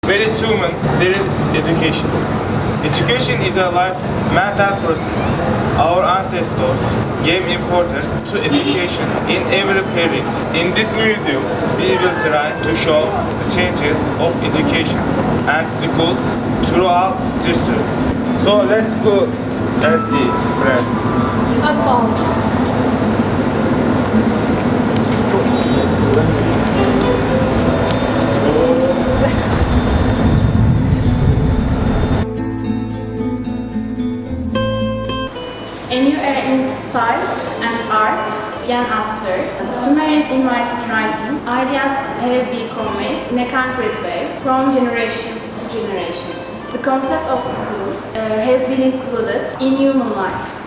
Where is human, there is education. Education is a life mental process. Our ancestors gave importance to education in every period. In this museum, we will try to show the changes of education and schools throughout history. So let's go and see, friends. Hadi bakalım. A new era in science and art began after the Sumerians invented writing. Ideas have been conveyed in a concrete way from generation to generation. The concept of school has been included in human life.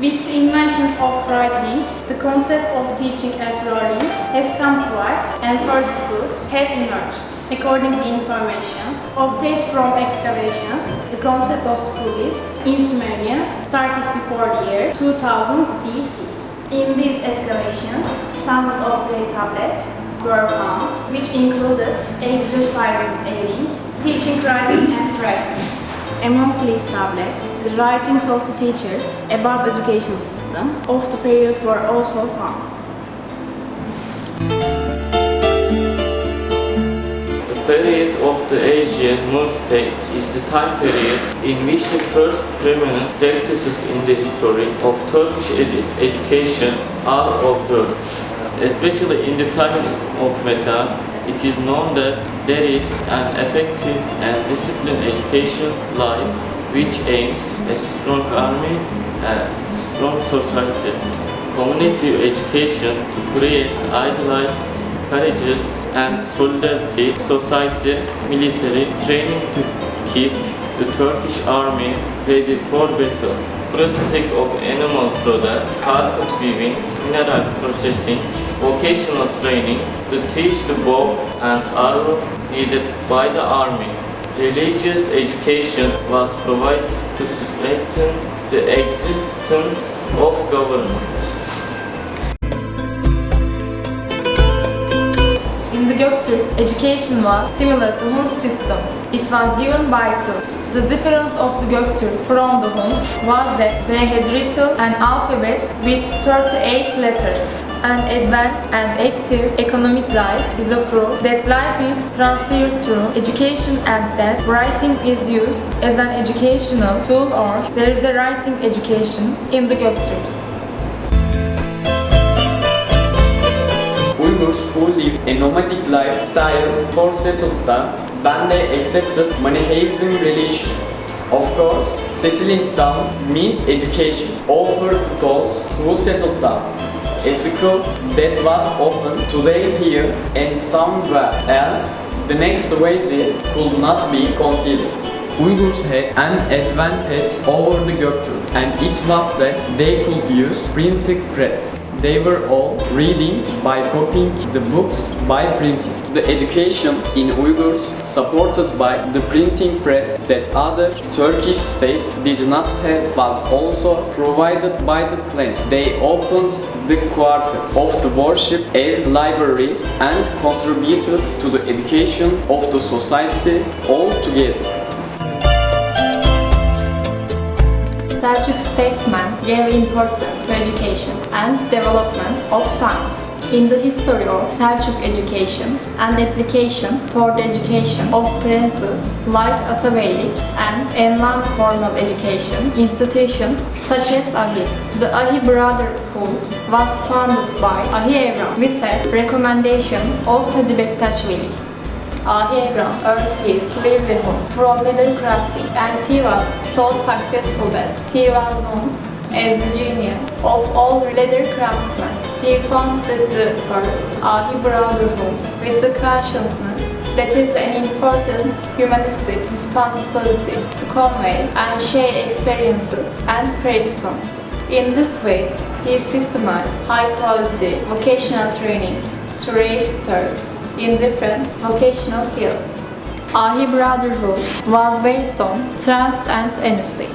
With the invention of writing, the concept of teaching and learning has come to life and first schools have emerged. According to information obtained from excavations, the concept of school is, in Sumerians, started before the year 2000 BC. In these excavations, thousands of clay tablets were found, which included exercises aiding, teaching writing and writing. Among these tablets, the writings of the teachers about the education system of the period were also found. The period of the Asian Moon State is the time period in which the first prominent practices in the history of Turkish education are observed. Especially in the time of Metehan, it is known that there is an effective and disciplined education life which aims a strong army and strong society. Community education to create idealized, courageous and solidarity society, military training to keep the Turkish army ready for battle. Processing of animal products, carpet weaving, mineral processing, vocational training to teach the bow and arrow needed by the army. Religious education was provided to strengthen the existence of government. In the Göktürks, education was similar to Hun's system. It was given by two. The difference of the Göktürks from the Huns was that they had written an alphabet with 38 letters. An advanced and active economic life is a proof that life is transferred through education and that writing is used as an educational tool, or there is a writing education in the Göktürks. Uyghurs who live a nomadic lifestyle for settled down when they accepted monotheism religion. Of course, settling down meant education offered to those who settled down. A school that was open today here and somewhere else, the next visit could not be considered. Uyghurs had an advantage over the Göktürk, and it was that they could use printing press. They were all reading by copying the books by printing. The education in Uyghurs supported by the printing press that other Turkish states did not have was also provided by the clans. They opened the quarters of the worship as libraries and contributed to the education of the society altogether. Seljuk statesmen gave importance to education and development of science. In the history of Seljuk education and application for the education of princes like Atabeylik and non-formal education institutions such as Ahi. The Ahi Brotherhood was founded by Ahi Evran with a recommendation of Hacı Bektaşvili. Ahi Evran earned his livelihood from leathercrafting, and he was so successful that he was known as the genius of all leather craftsmen. He founded the first Ahi Brotherhood with the consciousness that is an important humanistic responsibility to convey and share experiences and principles. In this way, he systemized high-quality vocational training to raise stars in different vocational fields. Ahi Brotherhood was based on trust and honesty.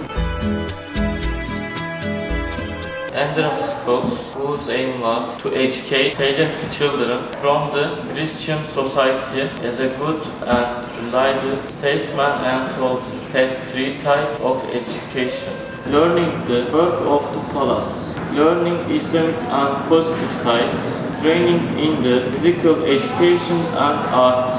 entrance schools whose aim was to educate talented children from the Christian society as a good and reliable statesman and soldier. Had three types of education. Learning the work of the palace, learning Islamic and positive sides, training in the physical education and arts.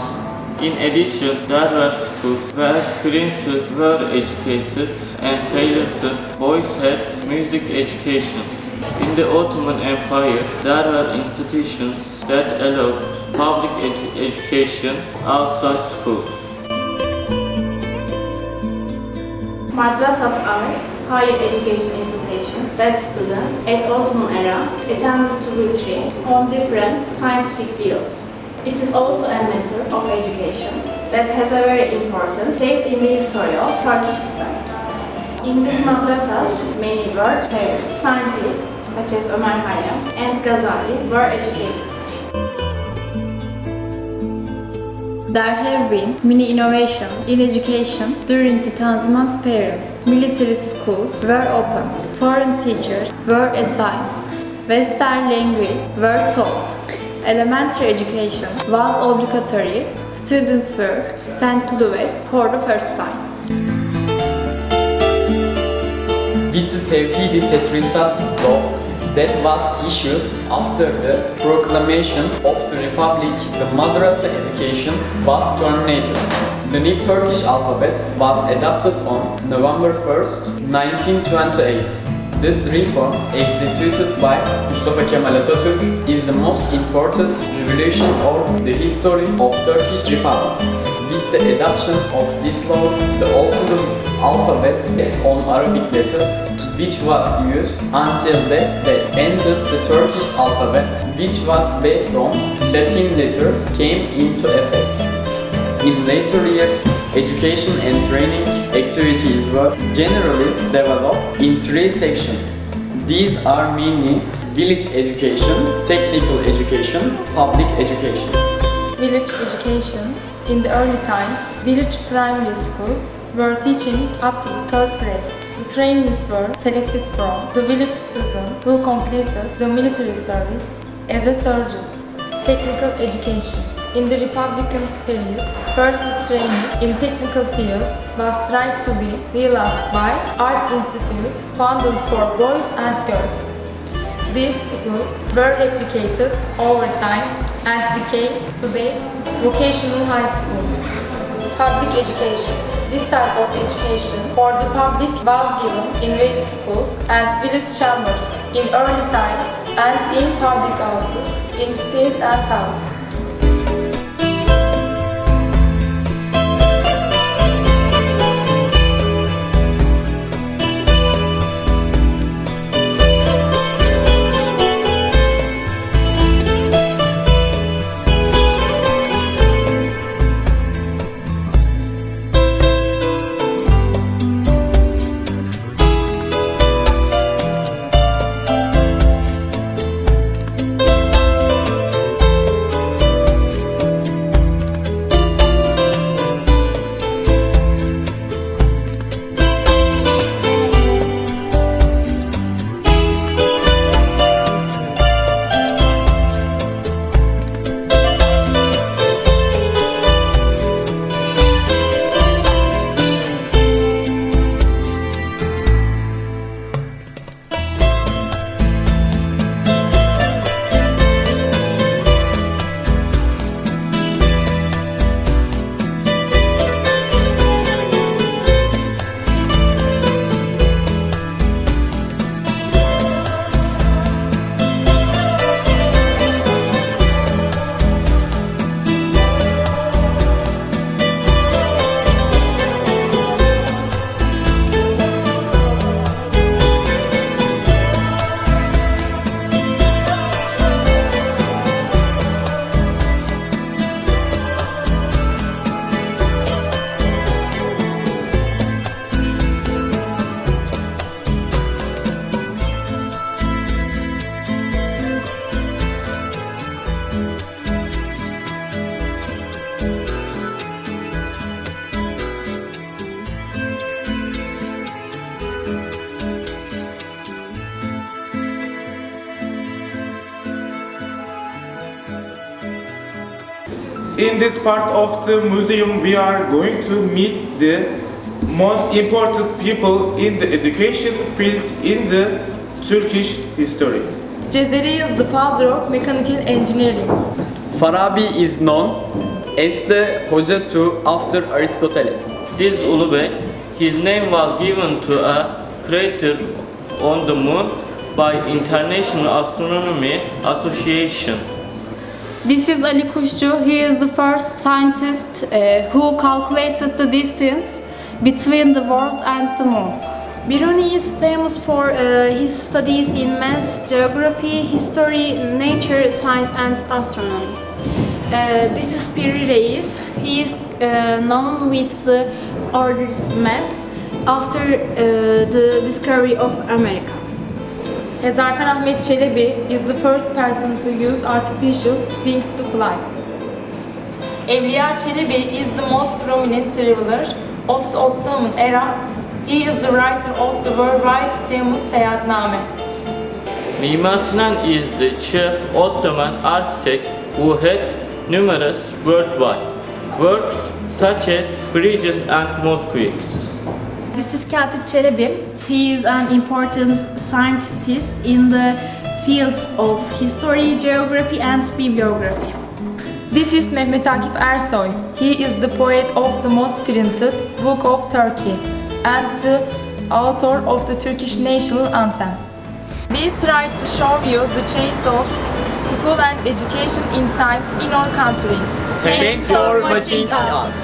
In addition, there were schools where princes were educated and talented boys had music education. In the Ottoman Empire, there were institutions that allowed public education outside schools. Madrasas are higher education institutions that students at Ottoman era attended to military on different scientific fields. It is also a method of education that has a very important place in the history of Turkish Islam. In these madrasas, many world famous scientists such as Ömer Hayyam and Ghazali were educated. There have been many innovations in education during the Tanzimat periods. Military schools were opened, foreign teachers were assigned, Western language were taught. Elementary education was obligatory. Students were sent to the West for the first time. With the Tevhid-i Tedrisat law that was issued after the proclamation of the Republic, the madrasa education was terminated. The new Turkish alphabet was adopted on November 1st, 1928. This reform, executed by Mustafa Kemal Atatürk, is the most important revolution of the history of Turkish Republic. With the adoption of this law, the old alphabet based on Arabic letters, which was used until that they ended the Turkish alphabet, which was based on Latin letters, came into effect. In later years, education and training activities were generally developed in three sections. These are mainly village education, technical education, public education. Village education. In the early times, village primary schools were teaching up to the 3rd grade. The trainees were selected from the village citizens who completed the military service as a sergeant. Technical education. In the Republican period, first training in technical field was tried to be realized by art institutes funded for boys and girls. These schools were replicated over time and became today's vocational high schools. Public education. This type of education for the public was given in various schools and village chambers in early times and in public houses, in cities and towns. In this part of the museum, we are going to meet the most important people in the education field in the Turkish history. Cezeri is the father of mechanical engineering. Farabi is known as the Hoca too after Aristotle. This is Ulubey. His name was given to a crater on the moon by International Astronomy Association. This is Ali Kuşçu. He is the first scientist who calculated the distance between the world and the moon. Biruni is famous for his studies in math, geography, history, nature, science and astronomy. This is Piri Reis. He is known with the Orders map after the discovery of America. Hezarfen Ahmet Çelebi is the first person to use artificial wings to fly. Evliya Çelebi is the most prominent traveler of the Ottoman era. He is the writer of the worldwide famous Seyahatname. Mimar Sinan is the chief Ottoman architect who had numerous worldwide works such as bridges and mosques. This is Katip Çelebi. He is an important scientist in the fields of history, geography and bibliography. This is Mehmet Akif Ersoy. He is the poet of the most printed book of Turkey and the author of the Turkish national anthem. We tried to show you the change of school and education in time in our country. Thanks for watching us.